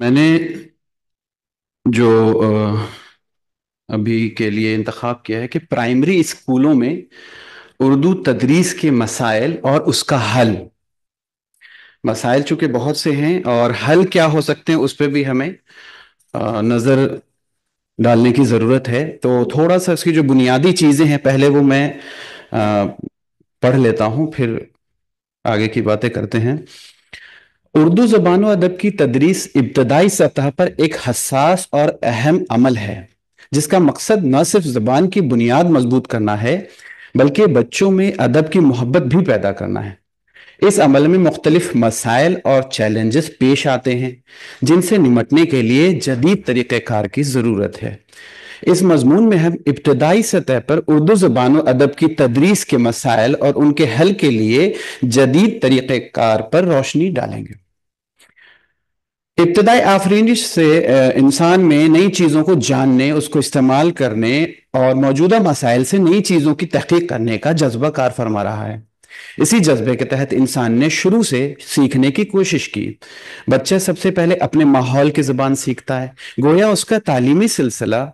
मैंने जो अभी के लिए इंतखाब किया है कि प्राइमरी स्कूलों में उर्दू तदरीस के मसाइल और उसका हल। मसाइल चूंकि बहुत से हैं और हल क्या हो सकते हैं उस पर भी हमें नज़र डालने की ज़रूरत है। तो थोड़ा सा इसकी जो बुनियादी चीज़ें हैं पहले वो मैं पढ़ लेता हूँ, फिर आगे की बातें करते हैं। उर्दू ज़बान व अदब की तदरीस इब्तदाई सतह पर एक हसास और अहम अमल है, जिसका मकसद न सिर्फ ज़बान की बुनियाद मजबूत करना है बल्कि बच्चों में अदब की मोहब्बत भी पैदा करना है। इस अमल में मुख्तलिफ मसाइल और चैलेंजेस पेश आते हैं, जिनसे निमटने के लिए जदीद तरीक़ेकार की ज़रूरत है। इस मजमून में हम इब्तदाई सतह पर उर्दू ज़बान व अदब की तदरीस के मसाइल और उनके हल के लिए जदीद तरीक़ेकार पर रोशनी डालेंगे। इब्तदाई आफरीनिश से इंसान में नई चीज़ों को जानने, उसको इस्तेमाल करने और मौजूदा मसाइल से नई चीज़ों की तहकीक करने का जज्बा कार फरमा रहा है। इसी जज्बे के तहत इंसान ने शुरू से सीखने की कोशिश की। बच्चा सबसे पहले अपने माहौल की ज़बान सीखता है, गोया उसका तालीमी सिलसिला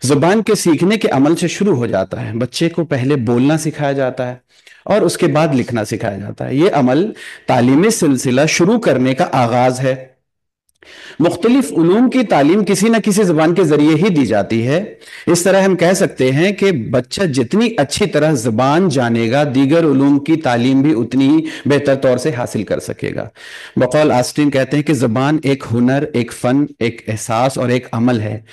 ज़बान के सीखने के अमल से शुरू हो जाता है। बच्चे को पहले बोलना सिखाया जाता है और उसके बाद लिखना सिखाया जाता है। ये अमल तालीमी सिलसिला शुरू करने का आगाज है। मुख्तलिफ उलूम की तालीम किसी न किसी ज़बान के ज़रिए ही दी जाती है। इस तरह हम कह सकते हैं कि बच्चा जितनी अच्छी तरह ज़बान जानेगा, दीगर उलूम की तालीम भी उतनी ही बेहतर तौर से हासिल कर सकेगा। बकौल ऑस्टिन कहते हैं कि ज़बान एक हुनर, एक फ़न, एक एहसास और एक अमल है।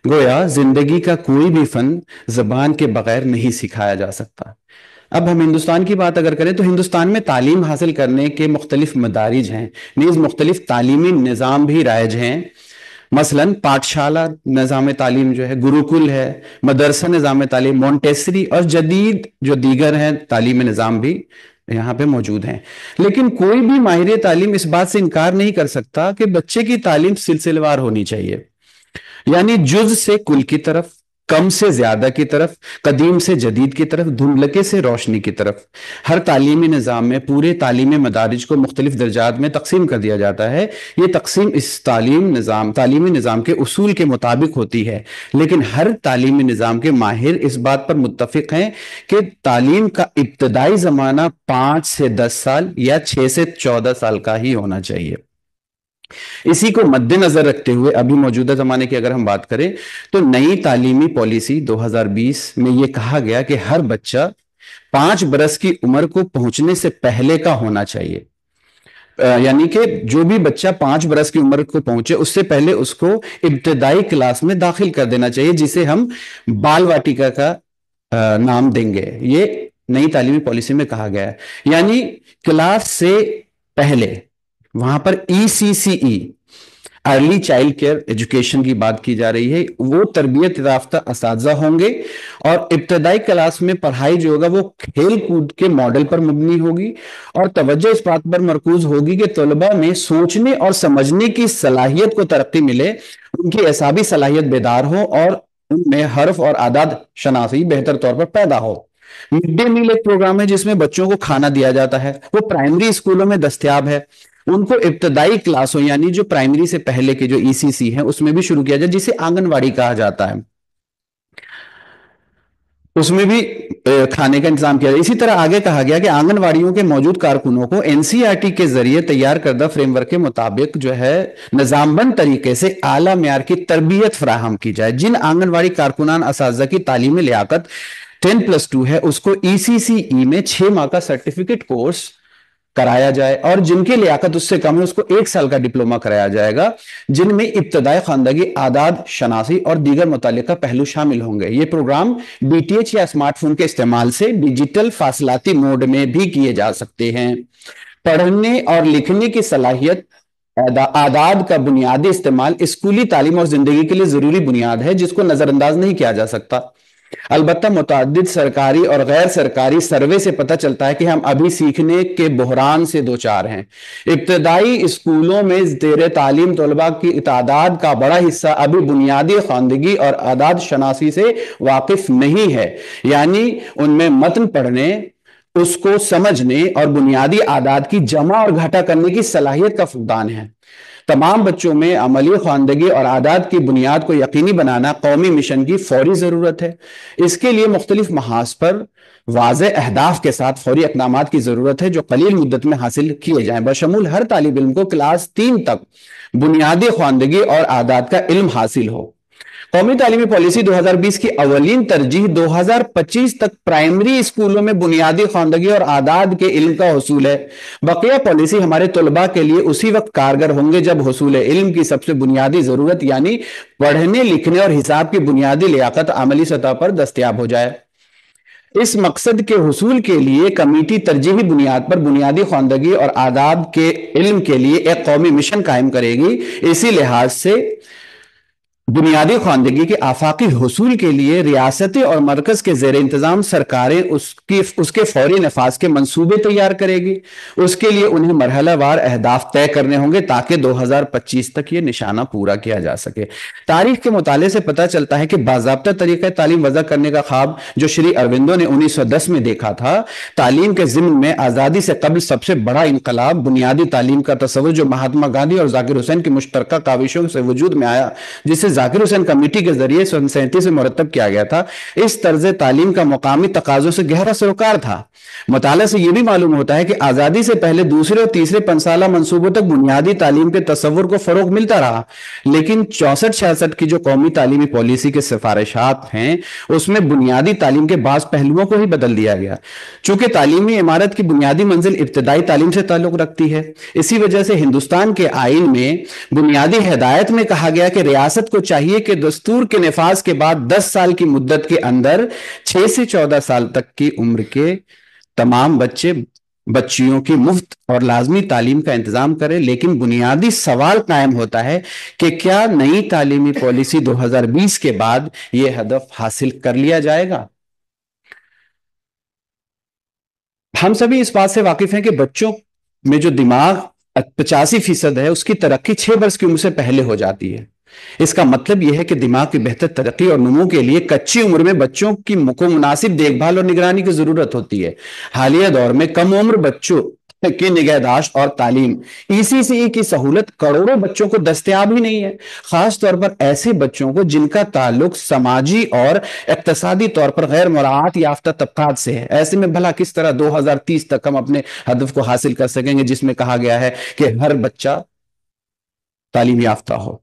गोया जिंदगी का कोई भी फ़न ज़बान के बगैर नहीं सिखाया जा सकता। अब हम हिंदुस्तान की बात अगर करें तो हिंदुस्तान में तालीम हासिल करने के मुख्तलिफ मदारिज हैं, नीज़ मुख्तलिफ तालीमी निज़ाम भी राइज हैं। मसलन पाठशाला निज़ाम तालीम जो है, गुरुकुल है, मदरसा निज़ाम तालीम, मोंटेसरी और जदीद जो दीगर हैं तालीमी निज़ाम भी यहाँ पे मौजूद हैं। लेकिन कोई भी माहिर तालीम इस बात से इनकार नहीं कर सकता कि बच्चे की तालीम सिलसिलेवार होनी चाहिए, यानी जुज से कुल की तरफ, कम से ज्यादा की तरफ, कदीम से जदीद की तरफ, धुंधलके से रोशनी की तरफ। हर तालीमी निज़ाम में पूरे तालीमी मदारिज को मुख्तलिफ दर्जात में तकसीम कर दिया जाता है। ये तकसीम इस तालीमी निज़ाम के उसूल के मुताबिक होती है, लेकिन हर तालीमी निज़ाम के माहिर इस बात पर मुत्तफिक हैं कि तालीम का इब्तदाई ज़माना 5 से 10 साल या 6 से 14 साल का ही होना चाहिए। इसी को मद्देनजर रखते हुए अभी मौजूदा जमाने की अगर हम बात करें तो नई तालीमी पॉलिसी 2020 में यह कहा गया कि हर बच्चा 5 बरस की उम्र को पहुंचने से पहले का होना चाहिए। यानी कि जो भी बच्चा 5 बरस की उम्र को पहुंचे उससे पहले उसको इब्तदाई क्लास में दाखिल कर देना चाहिए, जिसे हम बाल वाटिका का नाम देंगे। ये नई तालीमी पॉलिसी में कहा गया है। यानी क्लास से पहले वहां पर ECCE, early child care education की बात की जा रही है। वो तरबियत याफ्ता असातिज़ा होंगे और इब्तदाई क्लास में पढ़ाई जो होगा वो खेल कूद के मॉडल पर मबनी होगी और तवज्जो इस बात पर मरकूज होगी कि तलबा में सोचने और समझने की सलाहियत को तरक्की मिले, उनकी एसाबी सलाहियत बेदार हो और उनमें हर्फ और आदाद शनासी बेहतर तौर पर पैदा हो। मिड डे मील एक प्रोग्राम है जिसमें बच्चों को खाना दिया जाता है, वो प्राइमरी स्कूलों में दस्तयाब है। उनको इब्तदाई क्लासों यानी जो प्राइमरी से पहले के जो ECC है उसमें भी शुरू किया जाए, जिसे आंगनवाड़ी कहा जाता है, उसमें भी खाने का इंतजाम किया जाए। इसी तरह आगे कहा गया कि आंगनवाड़ियों के मौजूद कारकुनों को NCERT के जरिए तैयार करदा फ्रेमवर्क के मुताबिक जो है निजामबंद तरीके से आला म्यार की तरबियत फराहम की जाए। जिन आंगनवाड़ी कारकुनान असातिज़ा की तालीमी लियाकत 10+2 है उसको ECCE में 6 माह का सर्टिफिकेट कोर्स कराया जाए और जिनकी लियाकत उससे कम है उसको 1 साल का डिप्लोमा कराया जाएगा, जिनमें इब्तदाई खानदागी आदाद शनासी और दीगर मुतालिका पहलू शामिल होंगे। ये प्रोग्राम DTH या स्मार्टफोन के इस्तेमाल से डिजिटल फासलाती मोड में भी किए जा सकते हैं। पढ़ने और लिखने की सलाहियत, आदाद का बुनियादी इस्तेमाल स्कूली तालीम और जिंदगी के लिए जरूरी बुनियाद है, जिसको नजरअंदाज नहीं किया जा सकता। अलबत्ता मुतादिद सरकारी और गैर सरकारी सर्वे से पता चलता है कि हम अभी सीखने के बहरान से दो चार हैं। इब्तदाई स्कूलों में ज़ेर तालीम तलबा की तादाद का बड़ा हिस्सा अभी बुनियादी खानदगी और आदाद शनासी से वाकिफ नहीं है, यानी उनमें मतन पढ़ने, उसको समझने और बुनियादी आदाद की जमा और घटा करने की सलाहियत का फुकदान है। तमाम बच्चों में अमली ख्वानदगी और आदात की बुनियाद को यकीनी बनाना कौमी मिशन की फौरी जरूरत है। इसके लिए मुख्तलिफ महाज पर वाज़ेह अहदाफ के साथ फौरी इक़दामात की जरूरत है जो कलील मुद्दत में हासिल किए जाएं, बशमूल हर तालिब इल्म को क्लास 3 तक बुनियादी ख्वानदगी और आदात का इल्म हासिल हो। कौमी तालीमी पॉलिसी 2020 की अवलीन तरजीह 2025 तक प्राइमरी स्कूलों में बुनियादी ख्वानदगी और आदाद के इल्म का हुसूल है। बकिया पॉलिसी हमारे तलबा के लिए उसी वक्त कारगर होंगे जब हुसूल इल्म की सबसे बुनियादी जरूरत यानी पढ़ने लिखने और हिसाब की बुनियादी लियाकत अमली सतह पर दस्तयाब हो जाए। इस मकसद के हुसूल के लिए कमेटी तरजीही बुनियाद पर बुनियादी ख्वानदगी और आदाब के इल्म के लिए एक कौमी मिशन कायम करेगी। इसी लिहाज से बुनियादी ख्वानदगी के आफाकी हुसूल के लिए रियासती और मरकज के जेर इंतजाम सरकारें उसके फौरी नफाज के मंसूबे तैयार करेगी। उसके लिए उन्हें मरहलावार अहदाफ तय करने होंगे ताकि 2025 तक ये निशाना पूरा किया जा सके। तारीख के मुताले से पता चलता है कि बाज़ाब्ता तरीक़े तालीम वज़ा करने का ख्वाब जो श्री अरविंदो ने 1910 में देखा था, तालीम के ज़िम्न में आज़ादी से कबल सबसे बड़ा इनकलाब बुनियादी तालीम का तस्वुर जो महात्मा गांधी और जाकिर हुसैन की मुश्तरका काविशों से वजूद में आया, जिसे जाकिर हुसैन कमेटी के जरिए 1937 में मुरतब किया गया था, इस तर्ज तालीम का मकामी तकाजों से गहरा सरोकार था। मुताले से यह भी मालूम होता है कि आजादी से पहले दूसरे और तीसरे पंसाला मंसूबों तक बुनियादी तालीम के तस्वुर को फरोग मिलता रहा, लेकिन 64-66 की जो कौमी तालीमी पॉलिसी के सिफारिशात हैं उसमें बुनियादी तालीम के बाज पहलुओं को ही बदल दिया गया। चूंकि तालीमी इमारत की बुनियादी मंजिल इब्तदाई तालीम से ताल्लुक रखती है, इसी वजह से हिंदुस्तान के आइन में बुनियादी हिदायत में कहा गया कि रियासत को चाहिए कि दस्तूर के निफाज के बाद 10 साल की मुद्दत के अंदर 6 से 14 साल तक की उम्र के तमाम बच्चियों की मुफ्त और लाजमी तालीम का इंतजाम करें। लेकिन बुनियादी सवाल कायम होता है कि क्या नई तालीमी पॉलिसी 2020 के बाद यह हदफ हासिल कर लिया जाएगा? हम सभी इस बात से वाकिफ हैं कि बच्चों में जो दिमाग 85% है उसकी तरक्की 6 वर्ष की उम्र से पहले हो जाती है। इसका मतलब यह है कि दिमाग की बेहतर तरक्की और नमू के लिए कच्ची उम्र में बच्चों की मुनासिब देखभाल और निगरानी की जरूरत होती है। हालिया दौर में कम उम्र बच्चों की निगहदाश्त और तालीम ECCE की सहूलत करोड़ों बच्चों को दस्तयाब ही नहीं है, खास तौर पर ऐसे बच्चों को जिनका ताल्लुक समाजी और इक्तसादी तौर पर गैर मुराआत याफ्ता तबकात से है। ऐसे में भला किस तरह 2030 तक हम अपने हदफ को हासिल कर सकेंगे जिसमें कहा गया है कि हर बच्चा तालीम याफ्ता हो।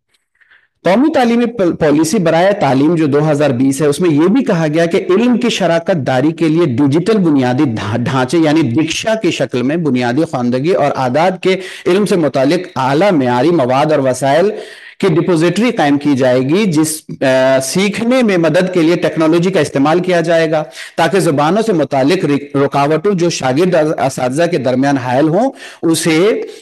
कौमी तालीमी पॉलिसी बराए तालीम जो 2020 है उसमें यह भी कहा गया कि इल्म की शराकत दारी के लिए डिजिटल बुनियादी ढांचे यानी दीक्षा की शक्ल में बुनियादी ख्वानदगी और आदात के इल्म से मुतालिक आला मेयारी मवाद और वसाइल की डिपोजिटरी कायम की जाएगी, जिस सीखने में मदद के लिए टेक्नोलॉजी का इस्तेमाल किया जाएगा ताकि जुबानों से मुतालिक रुकावटों जो शागिर्द असातिज़ा के दरमियान हायल हों उसे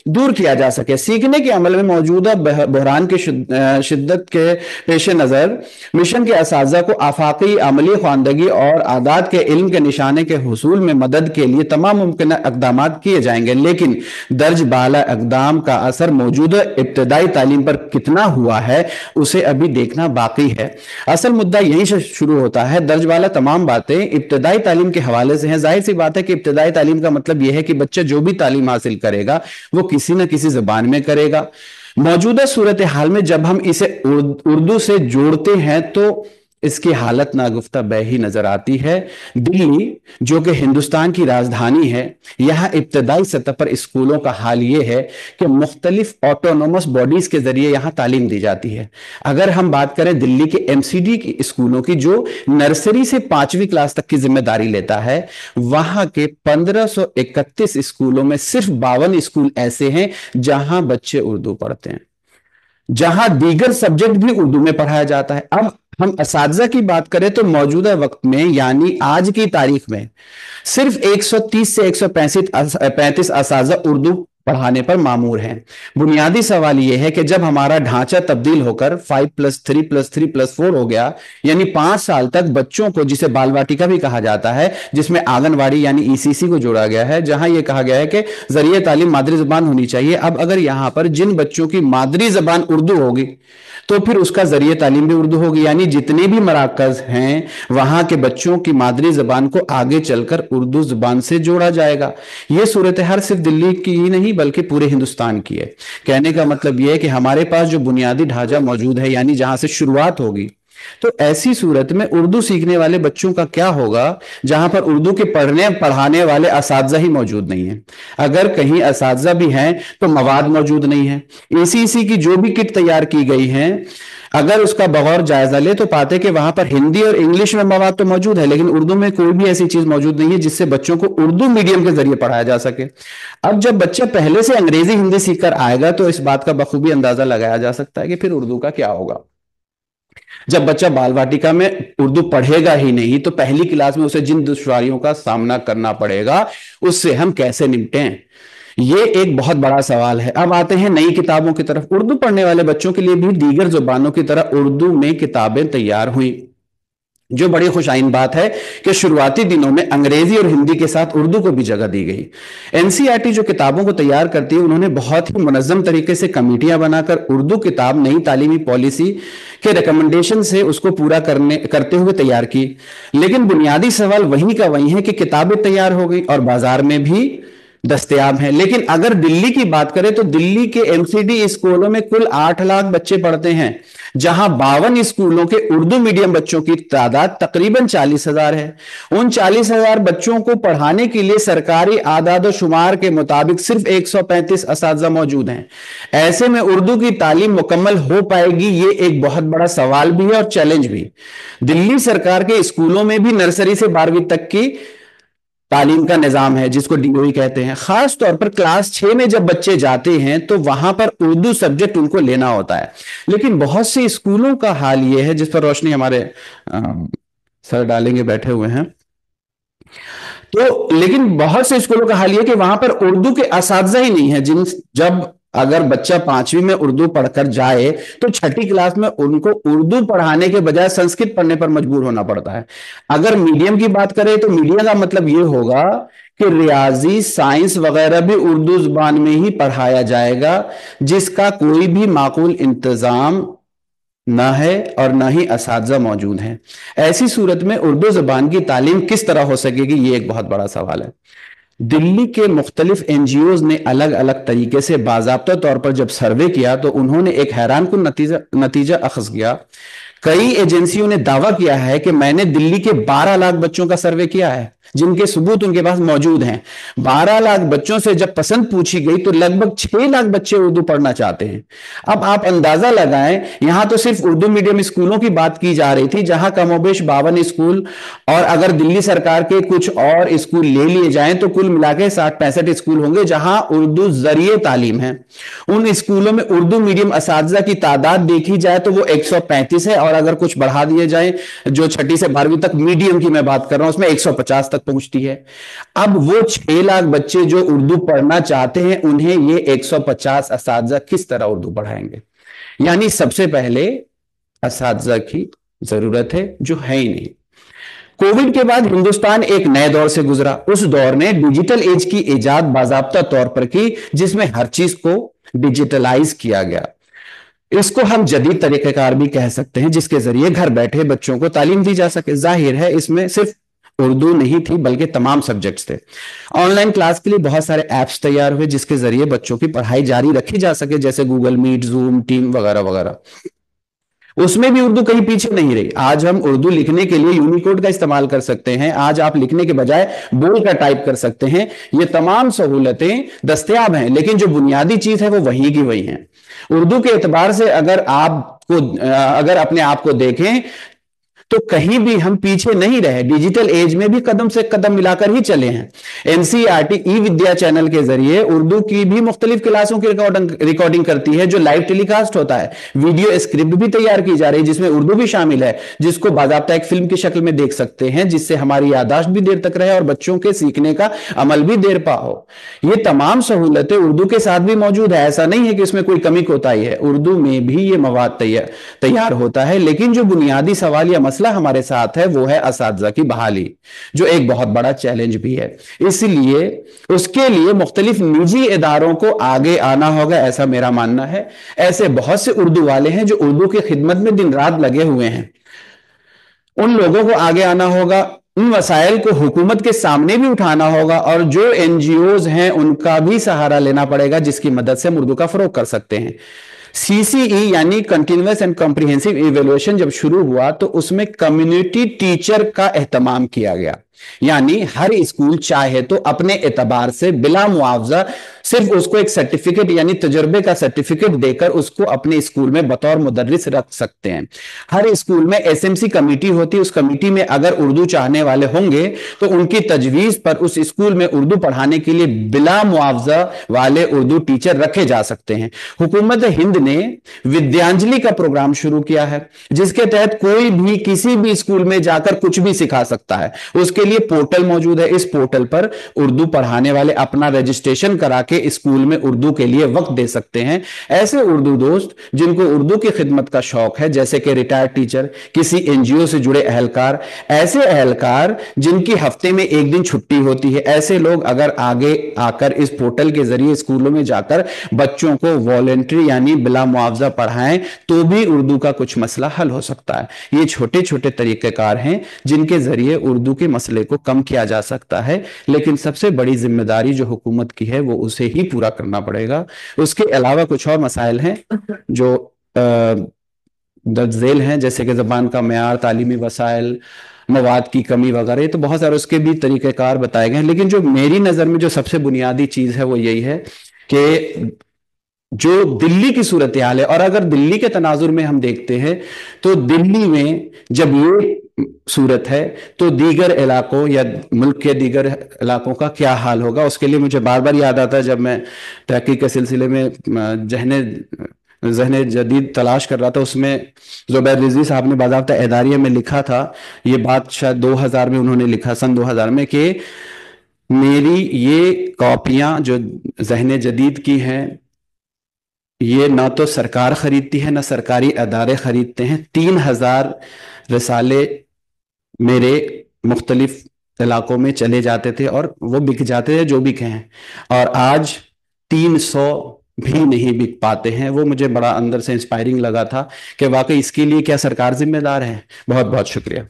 दूर किया जा सके। सीखने के अमल में मौजूदा बहरान की शिद्दत के पेश नज़र मिशन के असातिज़ा को आफाकी अमली ख्वानदगी और आदात के इल्म के निशाने के हुसूल में मदद के लिए तमाम मुमकिन इक़दाम किए जाएंगे, लेकिन दर्ज बाला इक़दाम का असर मौजूदा इब्तदाई तालीम पर कितना हुआ है उसे अभी देखना बाकी है। असल मुद्दा यहीं से शुरू होता है। दर्ज वाला तमाम बातें इब्तदाई तालीम के हवाले से हैं। जाहिर सी बात है कि इब्तदाई तालीम का मतलब यह है कि बच्चा जो भी तालीम हासिल करेगा वो किसी न किसी जबान में करेगा। मौजूदा सूरत हाल में जब हम इसे उर्दू से जोड़ते हैं तो इसकी हालत नागुफ्ता ही नजर आती है। दिल्ली जो कि हिंदुस्तान की राजधानी है, यहां इब्तदाई सतह पर स्कूलों का हाल यह है कि मुख्तलिफ ऑटोनोमस बॉडीज के जरिए यहां तालीम दी जाती है। अगर हम बात करें दिल्ली के MCD की स्कूलों की जो नर्सरी से 5वीं क्लास तक की जिम्मेदारी लेता है, वहां के 1531 स्कूलों में सिर्फ 52 स्कूल ऐसे हैं जहां बच्चे उर्दू पढ़ते हैं, जहां दीगर सब्जेक्ट भी उर्दू में पढ़ाया जाता है। अब हम असातिज़ा की बात करें तो मौजूदा वक्त में यानी आज की तारीख में सिर्फ 130 से 135 असातिज़ा उर्दू पढ़ाने पर मामूर हैं। बुनियादी सवाल यह है कि जब हमारा ढांचा तब्दील होकर 5+3+3+4 हो गया, यानी 5 साल तक बच्चों को, जिसे बाल वाटिका भी कहा जाता है, जिसमें आंगनवाड़ी यानी ECC को जोड़ा गया है, जहां यह कहा गया है कि जरिए तालीम मादरी जबान होनी चाहिए। अब अगर यहां पर जिन बच्चों की मादरी जबान उर्दू होगी तो फिर उसका जरिए तालीम भी उर्दू होगी, यानी जितने भी मराकज हैं वहां के बच्चों की मादरी जबान को आगे चलकर उर्दू जुबान से जोड़ा जाएगा। यह सूरत हाल सिर्फ दिल्ली की ही नहीं बल्कि पूरे हिंदुस्तान की है। कहने का मतलब यह है कि हमारे पास जो बुनियादी ढांचा मौजूद है, यानी जहां से शुरुआत होगी, तो ऐसी सूरत में उर्दू सीखने वाले बच्चों का क्या होगा जहां पर उर्दू के पढ़ने पढ़ाने वाले असातिज़ा ही मौजूद नहीं है। अगर कहीं असातिज़ा भी हैं तो मवाद मौजूद नहीं है। ईसीसी की जो भी किट तैयार की गई है, अगर उसका बगौर जायजा ले तो पाते कि वहां पर हिंदी और इंग्लिश में मवाद तो मौजूद है, लेकिन उर्दू में कोई भी ऐसी चीज मौजूद नहीं है जिससे बच्चों को उर्दू मीडियम के जरिए पढ़ाया जा सके। अब जब बच्चा पहले से अंग्रेजी हिंदी सीखकर आएगा तो इस बात का बखूबी अंदाजा लगाया जा सकता है कि फिर उर्दू का क्या होगा। जब बच्चा बाल वाटिका में उर्दू पढ़ेगा ही नहीं तो पहली क्लास में उसे जिन दुश्वारियों का सामना करना पड़ेगा उससे हम कैसे निपटें, ये एक बहुत बड़ा सवाल है। अब आते हैं नई किताबों की तरफ। उर्दू पढ़ने वाले बच्चों के लिए भी दीगर जुबानों की तरह उर्दू में किताबें तैयार हुई, जो बड़ी खुशाइन बात है कि शुरुआती दिनों में अंग्रेजी और हिंदी के साथ उर्दू को भी जगह दी गई। एनसीईआरटी जो किताबों को तैयार करती है, उन्होंने बहुत ही मुनज़्ज़म तरीके से कमेटियां बनाकर उर्दू किताब नई तालीमी पॉलिसी के रिकमेंडेशन से उसको पूरा करते हुए तैयार की। लेकिन बुनियादी सवाल वही का वही है कि किताबें तैयार हो गई और बाजार में भी दस्तयाब हैं, लेकिन अगर दिल्ली की बात करें तो दिल्ली के एमसीडी स्कूलों में कुल 8 लाख बच्चे पढ़ते हैं, जहां 52 स्कूलों के उर्दू मीडियम बच्चों की तादाद तकरीबन 40,000 है। उन 40,000 बच्चों को पढ़ाने के लिए सरकारी आदाद शुमार के मुताबिक सिर्फ 135 असातिज़ा मौजूद हैं। ऐसे में उर्दू की तालीम मुकम्मल हो पाएगी, ये एक बहुत बड़ा सवाल भी है और चैलेंज भी। दिल्ली सरकार के स्कूलों में भी नर्सरी से 12वीं तक की तालीम का निजाम है, जिसको डीओई कहते हैं। खास तौर पर क्लास 6 में जब बच्चे जाते हैं तो वहां पर उर्दू सब्जेक्ट उनको लेना होता है, लेकिन बहुत से स्कूलों का हाल यह है, जिस पर रोशनी हमारे सर डालेंगे, बैठे हुए हैं, तो लेकिन बहुत से स्कूलों का हाल यह कि वहां पर उर्दू के असातिज़ा ही नहीं है। जब अगर बच्चा 5वीं में उर्दू पढ़कर जाए तो 6ठी क्लास में उनको उर्दू पढ़ाने के बजाय संस्कृत पढ़ने पर मजबूर होना पड़ता है। अगर मीडियम की बात करें तो मीडियम का मतलब यह होगा कि रियाजी, साइंस वगैरह भी उर्दू जुबान में ही पढ़ाया जाएगा, जिसका कोई भी माकूल इंतजाम ना है और ना ही असातिज़ा मौजूद हैं। ऐसी सूरत में उर्दू जुबान की तालीम किस तरह हो सकेगी, ये एक बहुत बड़ा सवाल है। दिल्ली के मुख्तलिफ एनजीओज ने अलग अलग तरीके से बाज़ाब्ता तौर पर जब सर्वे किया तो उन्होंने एक हैरानकुन नतीजा अखज़ किया। कई एजेंसियों ने दावा किया है कि मैंने दिल्ली के 12 लाख बच्चों का सर्वे किया है, जिनके सबूत उनके पास मौजूद हैं। 12 लाख बच्चों से जब पसंद पूछी गई तो लगभग 6 लाख बच्चे उर्दू पढ़ना चाहते हैं। अब आप अंदाजा लगाएं, यहां तो सिर्फ उर्दू मीडियम स्कूलों की बात की जा रही थी, जहां कमोबेश 52 स्कूल, और अगर दिल्ली सरकार के कुछ और स्कूल ले लिए जाएं तो कुल मिला के 60-65 स्कूल होंगे जहां उर्दू जरिए तालीम है। उन स्कूलों में उर्दू मीडियम असातिज़ा की तादाद देखी जाए तो वो 135 है, और अगर कुछ बढ़ा दिए जाए, जो 6ठी से 12वीं तक मीडियम की मैं बात कर रहा हूं, उसमें 150 तक पहुंचती है। अब वो 6 लाख बच्चे जो उर्दू पढ़ना चाहते हैं, उन्हें ये 150 असातिज़ा किस तरह उर्दू पढ़ाएंगे? यानी सबसे पहले असातिज़ा की जरूरत है, जो है ही नहीं। कोविड के बाद हिंदुस्तान एक नए दौर से गुजरा। उस दौर ने डिजिटल एज की इजाद बाज़ाब्ता तौर पर की, जिसमें हर चीज को डिजिटलाइज किया गया। इसको हम जदीद तरीक़ेकार भी कह सकते हैं, जिसके जरिए घर बैठे बच्चों को तालीम दी जा सके। जाहिर है इसमें सिर्फ उर्दू नहीं थी बल्कि तमाम सब्जेक्ट्स थे। ऑनलाइन क्लास के लिए बहुत सारे ऐप्स तैयार हुए जिसके जरिए बच्चों की पढ़ाई जारी रखी जा सके, जैसे गूगल मीट, जूम, टीम वगैरह वगैरह। उसमें भी उर्दू कहीं पीछे नहीं रही। आज हम उर्दू लिखने के लिए यूनिकोड का इस्तेमाल कर सकते हैं। आज आप लिखने के बजाय बोल कर टाइप कर सकते हैं। ये तमाम सहूलतें दस्तयाब हैं, लेकिन जो बुनियादी चीज है वो वही की वही है। उर्दू के एतबार से अगर अपने आप को देखें तो कहीं भी हम पीछे नहीं रहे। डिजिटल एज में भी कदम से कदम मिलाकर ही चले हैं। एनसीईआरटी ई विद्या चैनल के जरिए उर्दू की भी मुख्तलिफ क्लासों की रिकॉर्डिंग करती है, जो लाइव टेलीकास्ट होता है। वीडियो स्क्रिप्ट भी तैयार की जा रही है जिसमें उर्दू भी शामिल है, जिसको बाकायदा एक फिल्म की शक्ल में देख सकते हैं, जिससे हमारी यादाश्त भी देर तक रहे और बच्चों के सीखने का अमल भी देर पा हो। ये तमाम सहूलतें उर्दू के साथ भी मौजूद है। ऐसा नहीं है कि इसमें कोई कमी कोताही है, उर्दू में भी ये मवाद तैयार होता है। लेकिन जो बुनियादी सवाल या मसला हमारे साथ है वो है असातिज़ा की बहाली, जो एक बहुत बड़ा चैलेंज भी है। इसलिए उसके लिए मुख्तलिफ निजी इदारों को आगे आना होगा, ऐसा मेरा मानना है। ऐसे बहुत से उर्दू वाले हैं जो उर्दू की खिदमत में दिन रात लगे हुए हैं। उन लोगों को आगे आना होगा उन वसाइल को हुकूमत के सामने भी उठाना होगा और जो एनजीओज हैं उनका भी सहारा लेना पड़ेगा, जिसकी मदद से हम उर्दू का फरोग कर सकते हैं। सीसीई यानी कंटिन्यूअस एंड कॉम्प्रिहेंसिव इवेल्युएशन जब शुरू हुआ तो उसमें कम्युनिटी टीचर का एहतमाम किया गया, यानी हर स्कूल चाहे तो अपने एतबार से बिला मुआवजा सिर्फ उसको एक सर्टिफिकेट यानी तजुर्बे का सर्टिफिकेट देकर उसको अपने स्कूल में बतौर मुदर्रिस रख सकते हैं। हर स्कूल में एसएमसी कमेटी होती है, उस कमेटी में अगर उर्दू चाहने वाले होंगे तो उनकी तजवीज पर उस स्कूल में उर्दू पढ़ाने के लिए बिला मुआवजा वाले उर्दू टीचर रखे जा सकते हैं। हुकूमत हिंद ने विद्यांजलि का प्रोग्राम शुरू किया है, जिसके तहत कोई भी किसी भी स्कूल में जाकर कुछ भी सिखा सकता है। उसके लिए पोर्टल मौजूद है, इस पोर्टल पर उर्दू पढ़ाने वाले अपना रजिस्ट्रेशन करा के स्कूल में उर्दू के लिए वक्त दे सकते हैं। ऐसे उर्दू दोस्त जिनको उर्दू की खिदमत का शौक है, जैसे कि रिटायर्ड टीचर, किसी एनजीओ से जुड़े अहलकार, ऐसे अहलकार जिनकी हफ्ते में एक दिन छुट्टी होती है, ऐसे लोग अगर आगे आकर इस पोर्टल के जरिए स्कूलों में जाकर बच्चों को वॉलेंट्री यानी बिला मुआवजा पढ़ाएं तो भी उर्दू का कुछ मसला हल हो सकता है। ये छोटे छोटे तरीकेकार हैं जिनके जरिए उर्दू के मसले को कम किया जा सकता है, लेकिन सबसे बड़ी जिम्मेदारी जो हुकूमत की है वो उसे ही पूरा करना पड़ेगा। उसके अलावा कुछ और मसाइल हैं जो दर्ज झेल हैं, जैसे कि जबान का मेयार, तालीमी वसाइल, मवाद की कमी वगैरह, ये तो बहुत सारे उसके भी तरीक़ेकार बताए गए हैं। लेकिन जो मेरी नज़र में जो सबसे बुनियादी चीज़ है वो यही है कि जो दिल्ली की सूरत हाल है, और अगर दिल्ली के तनाजुर में हम देखते हैं तो दिल्ली में जब ये सूरत है तो दीगर इलाकों या मुल्क के दीगर इलाकों का क्या हाल होगा। उसके लिए मुझे बार बार याद आता है, जब मैं तहकीक के सिलसिले में ज़हन जदीद तलाश कर रहा था, उसमें ज़ुबैर रिजवी साहब ने बाज़ाब्ता एदारिया में लिखा था, ये बात शायद 2000 में उन्होंने लिखा, सन 2000 में, कि मेरी ये कॉपियाँ जो ज़हन जदीद की हैं ये ना तो सरकार खरीदती है ना सरकारी अदारे खरीदते हैं। 3000 रसाले मेरे मुख्तलिफ इलाकों में चले जाते थे और वो बिक जाते थे जो भी कहें, और आज 300 भी नहीं बिक पाते हैं। वो मुझे बड़ा अंदर से इंस्पायरिंग लगा था कि वाकई इसके लिए क्या सरकार जिम्मेदार है। बहुत बहुत शुक्रिया।